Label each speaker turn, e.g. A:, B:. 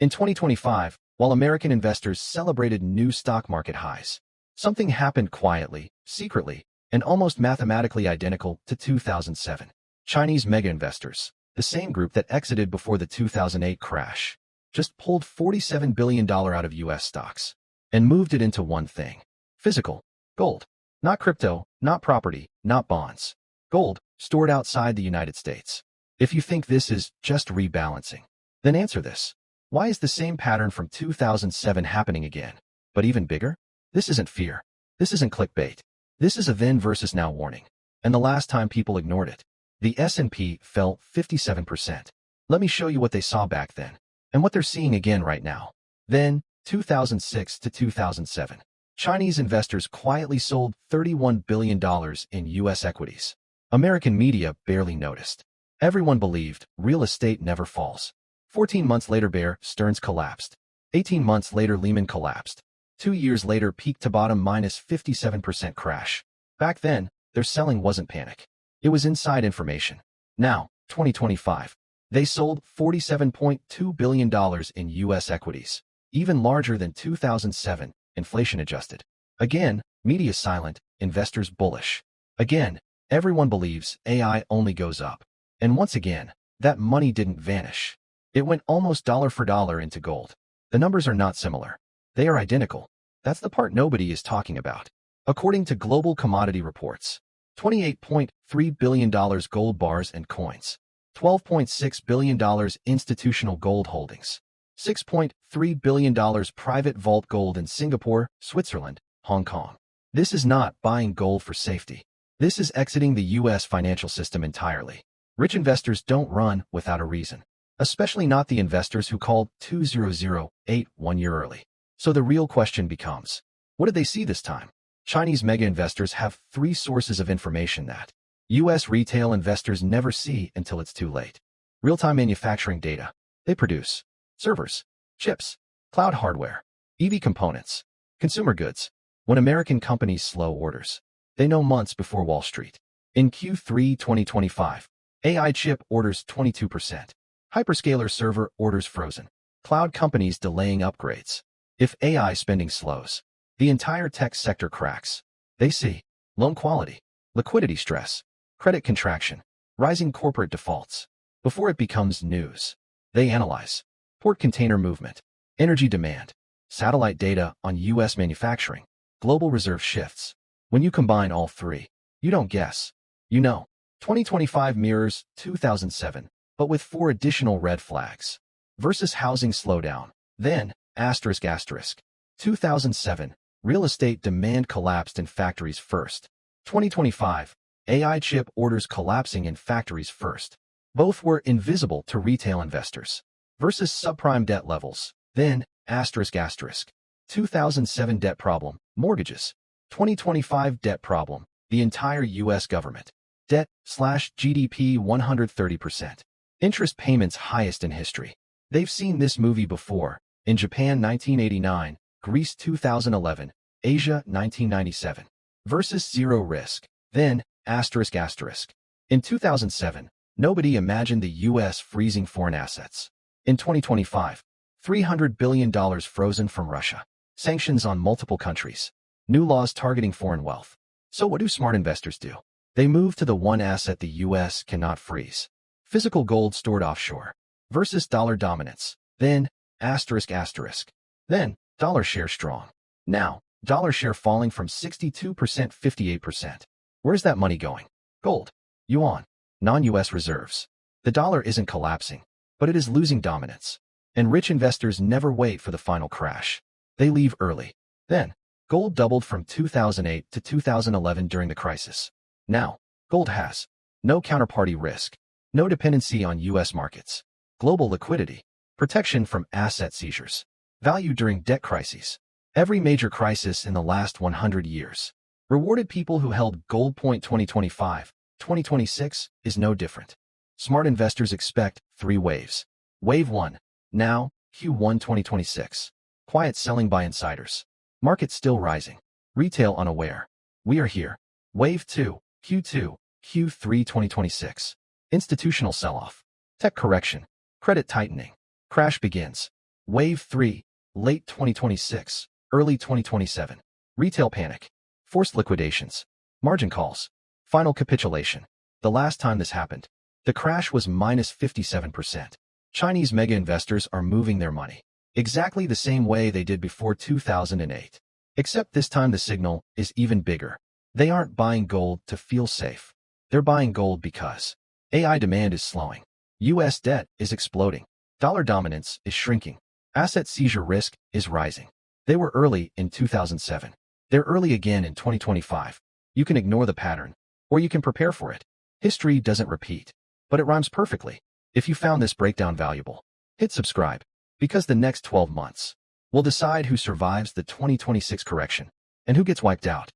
A: In 2025, while American investors celebrated new stock market highs, something happened quietly, secretly, and almost mathematically identical to 2007. Chinese mega investors, the same group that exited before the 2008 crash, just pulled $47 billion out of U.S. stocks and moved it into one thing: physical gold. Not crypto, not property, not bonds. Gold, stored outside the United States. If you think this is just rebalancing, then answer this. Why is the same pattern from 2007 happening again, but even bigger? This isn't fear. This isn't clickbait. This is a then versus now warning. And the last time people ignored it, the S&P fell 57%. Let me show you what they saw back then, and what they're seeing again right now. Then, 2006 to 2007. Chinese investors quietly sold $31 billion in U.S. equities. American media barely noticed. Everyone believed real estate never falls. 14 months later, Bear Stearns collapsed. 18 months later, Lehman collapsed. 2 years later, peak to bottom minus 57% crash. Back then, their selling wasn't panic. It was inside information. Now, 2025, they sold $47.2 billion in U.S. equities, even larger than 2007, inflation adjusted. Again, media silent, investors bullish. Again, everyone believes AI only goes up. And once again, that money didn't vanish. It went almost dollar for dollar into gold. The numbers are not similar. They are identical. That's the part nobody is talking about. According to global commodity reports, $28.3 billion gold bars and coins, $12.6 billion institutional gold holdings, $6.3 billion private vault gold in Singapore, Switzerland, Hong Kong. This is not buying gold for safety. This is exiting the U.S. financial system entirely. Rich investors don't run without a reason, especially not the investors who called 2008 1 year early. So the real question becomes, what did they see this time? Chinese mega investors have 3 sources of information that U.S. retail investors never see until it's too late. Real-time manufacturing data. They produce servers, chips, cloud hardware, EV components, consumer goods. When American companies slow orders, they know months before Wall Street. In Q3 2025, AI chip orders 22%. Hyperscaler server orders frozen. Cloud companies delaying upgrades. If AI spending slows, the entire tech sector cracks. They see loan quality, liquidity stress, credit contraction, rising corporate defaults. Before it becomes news, they analyze port container movement, energy demand, satellite data on U.S. manufacturing, global reserve shifts. When you combine all 3, you don't guess. You know. 2025 mirrors 2007, but with 4 additional red flags. Versus housing slowdown. Then, asterisk. 2007, real estate demand collapsed in factories first. 2025, AI chip orders collapsing in factories first. Both were invisible to retail investors. Versus subprime debt levels. Then, asterisk. 2007 debt problem, mortgages. 2025 debt problem, the entire U.S. government. Debt/GDP 130%. Interest payments highest in history. They've seen this movie before. In Japan 1989, Greece 2011, Asia 1997. Versus zero risk. Then, asterisk. In 2007, nobody imagined the U.S. freezing foreign assets. In 2025, $300 billion frozen from Russia. Sanctions on multiple countries. New laws targeting foreign wealth. So what do smart investors do? They move to the one asset the U.S. cannot freeze. Physical gold stored offshore. Versus dollar dominance. Then, asterisk. Then, dollar share strong. Now, dollar share falling from 62% 58%. Where's that money going? Gold. Yuan. Non-U.S. reserves. The dollar isn't collapsing, but it is losing dominance. And rich investors never wait for the final crash. They leave early. Then, gold doubled from 2008 to 2011 during the crisis. Now, gold has no counterparty risk, no dependency on U.S. markets, global liquidity, protection from asset seizures, value during debt crises. Every major crisis in the last 100 years rewarded people who held gold. 2025, 2026 is no different. Smart investors expect 3 waves. Wave 1, now, Q1 2026. Quiet selling by insiders. Market still rising. Retail unaware. We are here. Wave 2, Q2, Q3 2026. Institutional sell-off. Tech correction. Credit tightening. Crash begins. Wave 3, late 2026, early 2027. Retail panic. Forced liquidations. Margin calls. Final capitulation. The last time this happened, the crash was minus 57%. Chinese mega investors are moving their money exactly the same way they did before 2008. Except this time the signal is even bigger. They aren't buying gold to feel safe. They're buying gold because AI demand is slowing. US debt is exploding. Dollar dominance is shrinking. Asset seizure risk is rising. They were early in 2007. They're early again in 2025. You can ignore the pattern, or you can prepare for it. History doesn't repeat, but it rhymes perfectly. If you found this breakdown valuable, hit subscribe, because the next 12 months will decide who survives the 2026 correction and who gets wiped out.